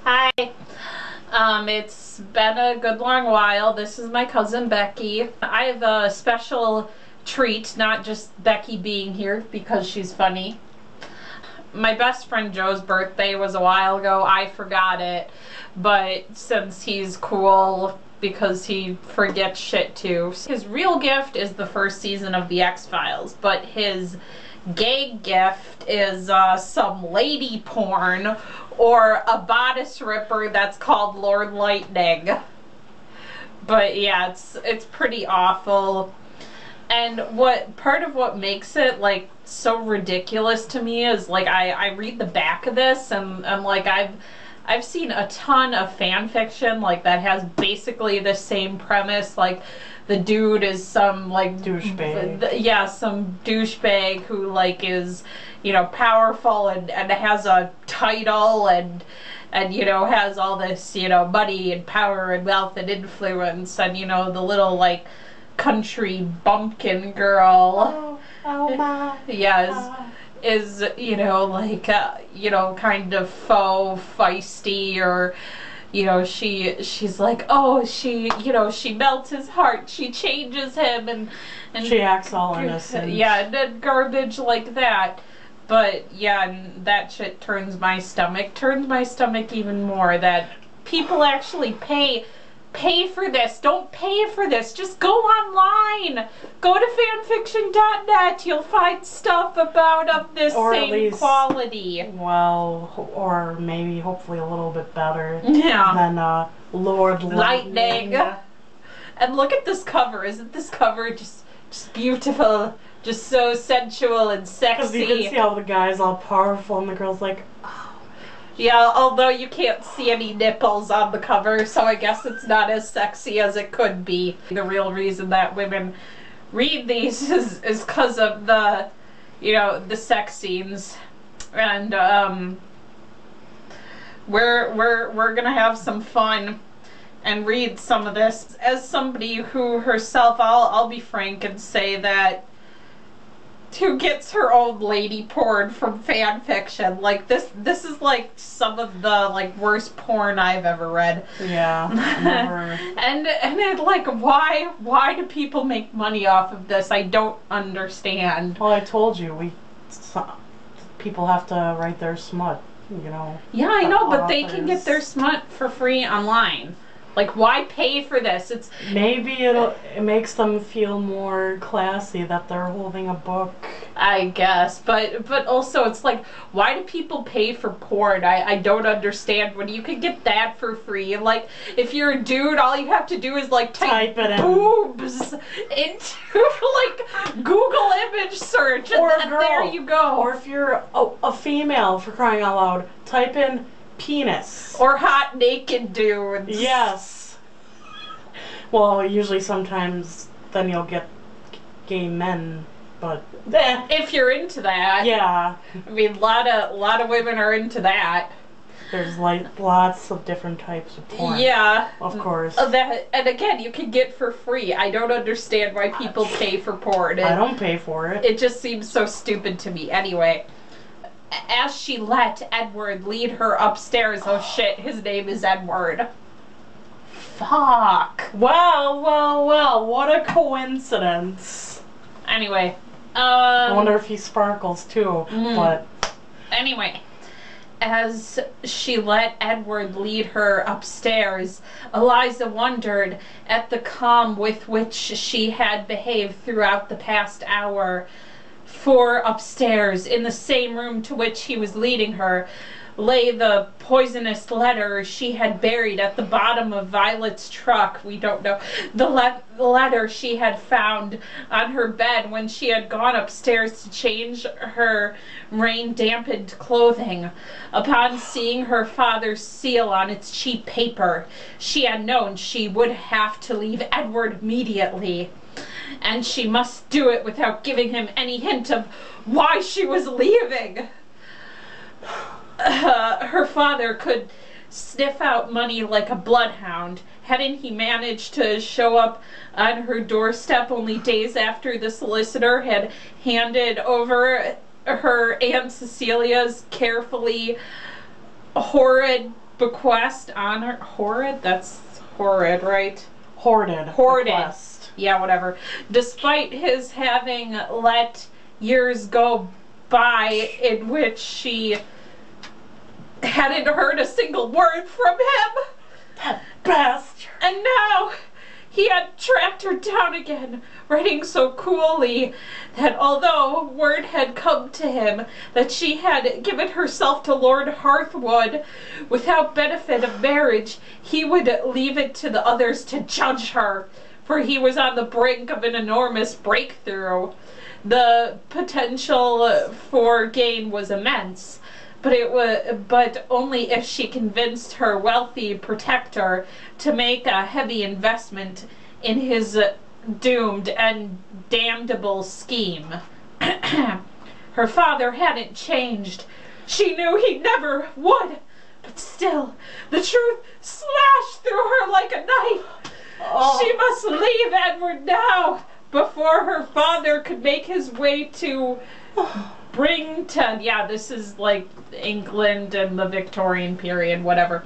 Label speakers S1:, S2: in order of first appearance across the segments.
S1: Hi. It's been a good long while. This is my cousin Becky. I have a special treat, not just Becky being here because she's funny. My best friend Joe's birthday was a while ago. I forgot it, but since he's cool because he forgets shit too. His real gift is the first season of The X-Files, but his gay gift is some lady porn or a bodice ripper that's called Lord Lightning. But yeah, it's pretty awful. And part of what makes it like so ridiculous to me is like I read the back of this and like I've seen a ton of fan fiction like that has basically the same premise. Like the dude is some like
S2: douchebag.
S1: Yeah, some douchebag who like is, you know, powerful and has a title and you know has all this, you know, money and power and wealth and influence, and you know the little like country bumpkin girl
S2: my
S1: is you know like you know kind of faux feisty, or you know she's like, oh, she, you know, she melts his heart, she changes him, and
S2: she acts all innocent.
S1: Yeah, and then garbage like that. But yeah, and that shit turns my stomach even more, that people actually pay for this. Don't pay for this. Just go online. Go to fanfiction.net. You'll find stuff about of this
S2: or
S1: same
S2: at least,
S1: quality.
S2: Well, or maybe hopefully a little bit better
S1: than
S2: Lord Lightning.
S1: And look at this cover. Isn't this cover just beautiful? Just so sensual and sexy.
S2: Because you can see how the guy's all powerful and the girl's like, oh.
S1: Yeah, although you can't see any nipples on the cover, so I guess it's not as sexy as it could be. The real reason that women read these is because of the, you know, the sex scenes. And we're gonna have some fun and read some of this. As somebody who herself, I'll be frank and say that, who gets her own lady porn from fan fiction. Like this is like some of the like worst porn I've ever read.
S2: Yeah. Never.
S1: and it, like why do people make money off of this? I don't understand.
S2: Well, I told you, people have to write their smut, you know.
S1: Yeah, I know, but they can get their smut for free online. Like, why pay for this? It's
S2: maybe it makes them feel more classy that they're holding a book.
S1: I guess, but also it's like, why do people pay for porn? I don't understand when you can get that for free. And like, if you're a dude, all you have to do is like type
S2: it in.
S1: Boobs into like Google image search,
S2: or
S1: and there you go.
S2: Or if you're a female, for crying out loud, type in penis.
S1: Or hot naked dudes.
S2: Yes. Well, usually sometimes then you'll get gay men, but
S1: if you're into that.
S2: Yeah.
S1: I mean, a lot of women are into that.
S2: There's like lots of different types of porn.
S1: Yeah.
S2: Of course.
S1: And again, you can get for free. I don't understand why people pay for porn.
S2: I don't pay for it.
S1: It just seems so stupid to me. Anyway, as she let Edward lead her upstairs, oh shit, his name is Edward. Fuck.
S2: Well, what a coincidence.
S1: Anyway,
S2: I wonder if he sparkles too, but...
S1: Anyway, as she let Edward lead her upstairs, Eliza wondered at the calm with which she had behaved throughout the past hour. For upstairs, in the same room to which he was leading her, lay the poisonous letter she had buried at the bottom of Violet's truck. We don't know. The letter she had found on her bed when she had gone upstairs to change her rain-dampened clothing. Upon seeing her father's seal on its cheap paper, she had known she would have to leave Edward immediately. And she must do it without giving him any hint of why she was leaving. Her father could sniff out money like a bloodhound. Hadn't he managed to show up on her doorstep only days after the solicitor had handed over her Aunt Cecilia's carefully horrid bequest honor horrid. That's horrid, right?
S2: Hoarded.
S1: Hoarded.
S2: Bequest.
S1: Yeah, whatever. Despite his having let years go by in which she hadn't heard a single word from him.
S2: That bastard.
S1: And now he had tracked her down again, writing so coolly that although word had come to him that she had given herself to Lord Hearthwood without benefit of marriage, he would leave it to the others to judge her, for he was on the brink of an enormous breakthrough. The potential for gain was immense, but only if she convinced her wealthy protector to make a heavy investment in his doomed and damnable scheme. Her father hadn't changed. She knew he never would, but still, the truth slashed through her like a knife.
S2: Oh.
S1: She must leave Edward now, before her father could make his way to Brington. Yeah, this is like England and the Victorian period, whatever.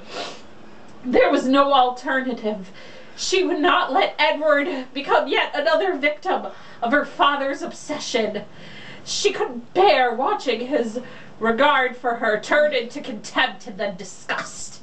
S1: There was no alternative. She would not let Edward become yet another victim of her father's obsession. She couldn't bear watching his regard for her turn into contempt and then disgust.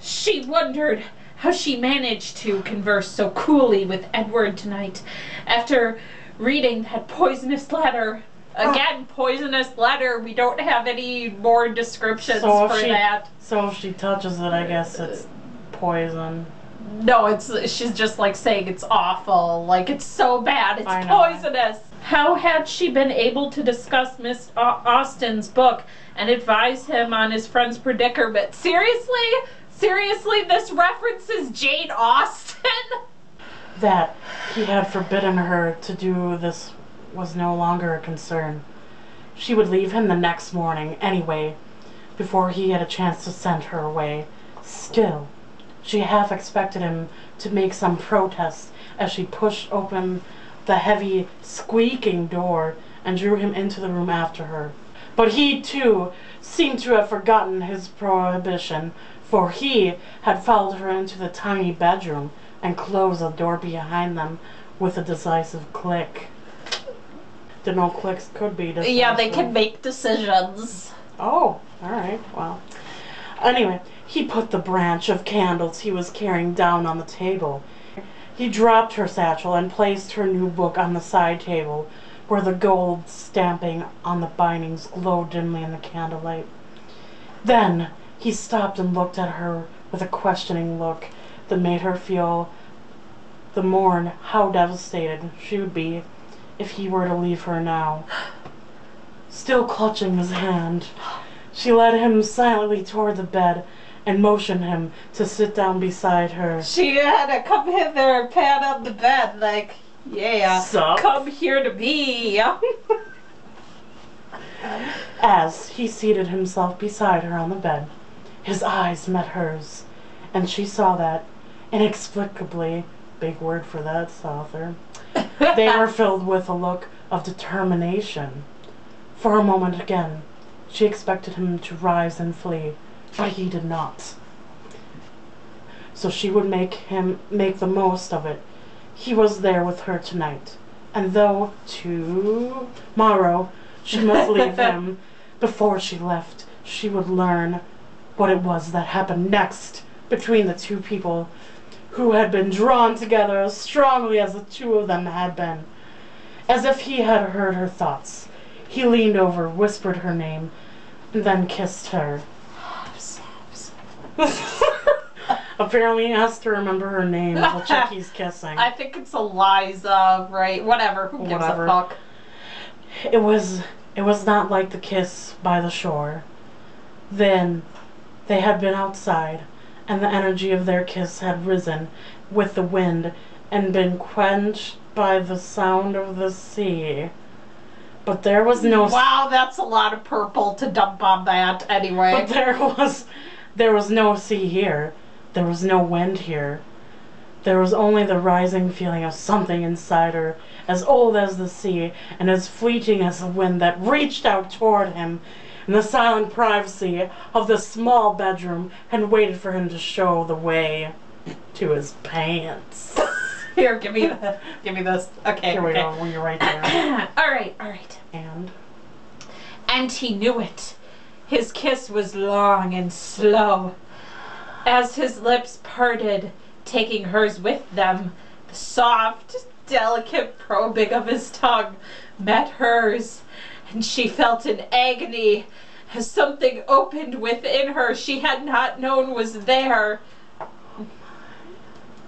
S1: She wondered how she managed to converse so coolly with Edward tonight after reading that poisonous letter. Again, poisonous letter. We don't have any more descriptions for that.
S2: So if she touches it, I guess it's poison.
S1: No, she's just like saying it's awful. Like, it's so bad. It's poisonous. How had she been able to discuss Miss Austen's book and advise him on his friend's predicament? Seriously? Seriously, this references Jane Austen?
S2: That he had forbidden her to do this was no longer a concern. She would leave him the next morning anyway, before he had a chance to send her away. Still, she half expected him to make some protest as she pushed open the heavy, squeaking door and drew him into the room after her. But he, too, seemed to have forgotten his prohibition, for he had followed her into the tiny bedroom and closed the door behind them with a decisive click. Didn't know clicks could be decisive.
S1: Yeah, they can make decisions.
S2: Oh, alright, well. Anyway, he put the branch of candles he was carrying down on the table. He dropped her satchel and placed her new book on the side table, where the gold stamping on the bindings glowed dimly in the candlelight. Then he stopped and looked at her with a questioning look that made her feel the more how devastated she would be if he were to leave her now. Still clutching his hand, she led him silently toward the bed and motioned him to sit down beside her.
S1: She had to come hither and pat on the bed like, yeah,
S2: Sup?
S1: Come here to me.
S2: As he seated himself beside her on the bed, his eyes met hers, and she saw that, inexplicably, big word for that author, they were filled with a look of determination. For a moment again, she expected him to rise and flee, but he did not. So she would make the most of it. He was there with her tonight, and though tomorrow she must leave him, before she left, she would learn what it was that happened next between the two people who had been drawn together as strongly as the two of them had been. As if he had heard her thoughts, he leaned over, whispered her name, and then kissed her. Apparently he has to remember her name while Chucky's kissing.
S1: I think it's Eliza, right? Whatever. Who gives a fuck?
S2: It was not like the kiss by the shore. Then they had been outside, and the energy of their kiss had risen with the wind and been quenched by the sound of the sea. But there was no...
S1: Wow, that's a lot of purple to dump on that anyway.
S2: But there was no sea here. There was no wind here. There was only the rising feeling of something inside her, as old as the sea and as fleeting as the wind that reached out toward him in the silent privacy of the small bedroom and waited for him to show the way to his pants.
S1: Here, give me this. Okay.
S2: Here we go. Well, you're right there.
S1: All right. And he knew it. His kiss was long and slow. As his lips parted, taking hers with them, the soft, delicate probing of his tongue met hers, and she felt an agony as something opened within her she had not known was there.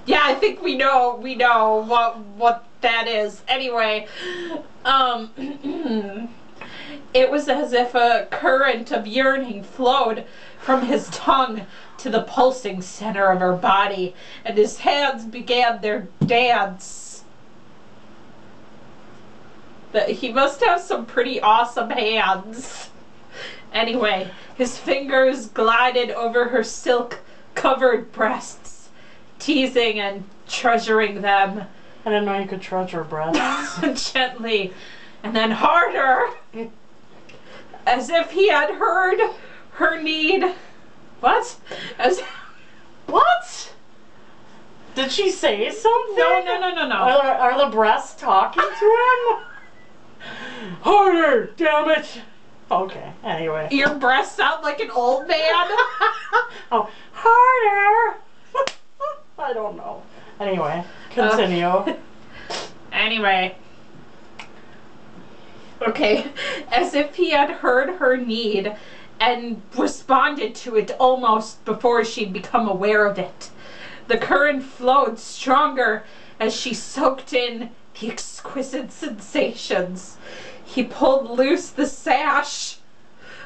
S1: Yeah, I think we know what that is. Anyway, it was as if a current of yearning flowed from his tongue to the pulsing center of her body, and his hands began their dance. He must have some pretty awesome hands. Anyway, his fingers glided over her silk-covered breasts, teasing and treasuring them.
S2: I didn't know you could treasure breasts.
S1: Gently, and then harder, as if he had heard her need. What?
S2: What? Did she say something?
S1: No.
S2: Are the breasts talking to him? Harder, damn it. Okay, anyway.
S1: Your breasts sound like an old man?
S2: Oh, harder. I don't know. Anyway, continue.
S1: Anyway. Okay, as if he had heard her need and responded to it almost before she'd become aware of it. The current flowed stronger as she soaked in the exquisite sensations. He pulled loose the sash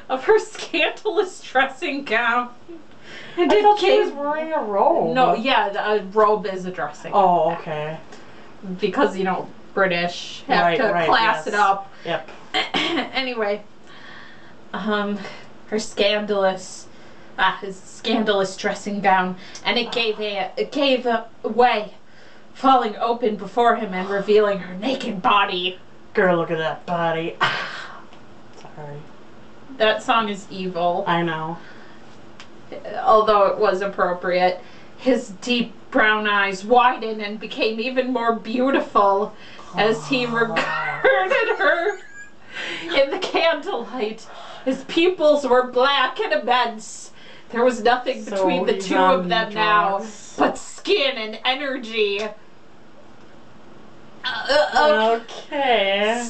S1: of her scandalous dressing gown. And
S2: I thought she was wearing a robe.
S1: No, yeah, a robe is a dressing gown.
S2: Oh, okay.
S1: Because, British have to class it up.
S2: Yep.
S1: Anyway, his scandalous dressing gown, and it gave way, falling open before him and revealing her naked body.
S2: Girl, look at that body. Sorry.
S1: That song is evil.
S2: I know.
S1: Although it was appropriate. His deep brown eyes widened and became even more beautiful as he regarded her in the candlelight. His pupils were black and immense. There was nothing between the two of them now but skin and energy.
S2: Okay.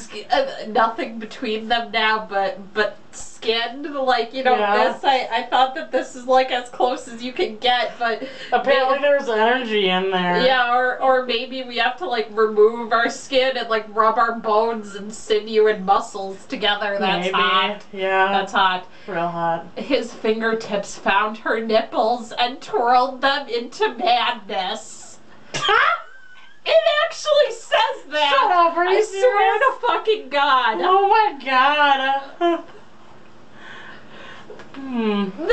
S1: Nothing between them now but skin. Like,
S2: Yeah.
S1: this, I thought that this is like as close as you can get, but
S2: apparently there's energy in there.
S1: Yeah, or maybe we have to like remove our skin and like rub our bones and sinew and muscles together. That's hot.
S2: Yeah.
S1: That's hot.
S2: Real hot.
S1: His fingertips found her nipples and twirled them into madness. It actually says that.
S2: Shut up, are you
S1: I
S2: serious?
S1: swear to fucking God.
S2: Oh my God.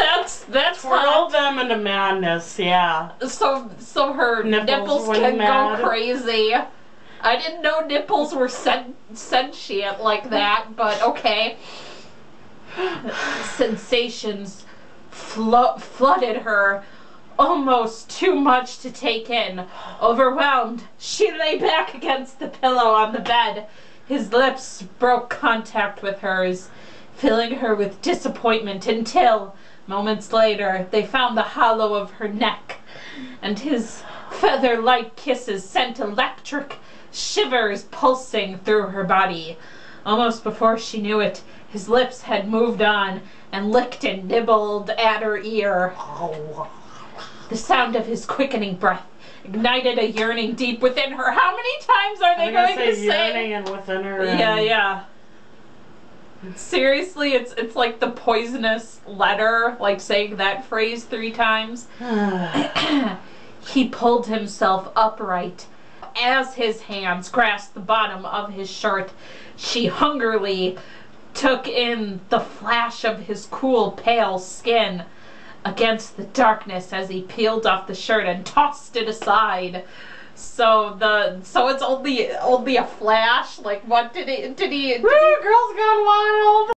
S1: That's
S2: Twirl
S1: hot.
S2: them into madness, yeah.
S1: So her nipples can
S2: mad.
S1: go crazy. I didn't know nipples were sentient like that, but okay. Sensations flooded her, almost too much to take in. Overwhelmed, she lay back against the pillow on the bed. His lips broke contact with hers, filling her with disappointment until, moments later, they found the hollow of her neck, and his feather-light kisses sent electric shivers pulsing through her body. Almost before she knew it, his lips had moved on and licked and nibbled at her ear. The sound of his quickening breath ignited a yearning deep within her. How many times are they going to say?
S2: Yearning and within her.
S1: Yeah. Seriously, it's like the poisonous letter, like saying that phrase 3 times. He pulled himself upright. As his hands grasped the bottom of his shirt, she hungrily took in the flash of his cool, pale skin against the darkness as he peeled off the shirt and tossed it aside. So it's only a flash. Like, what did he?
S2: Woo, girls gone wild.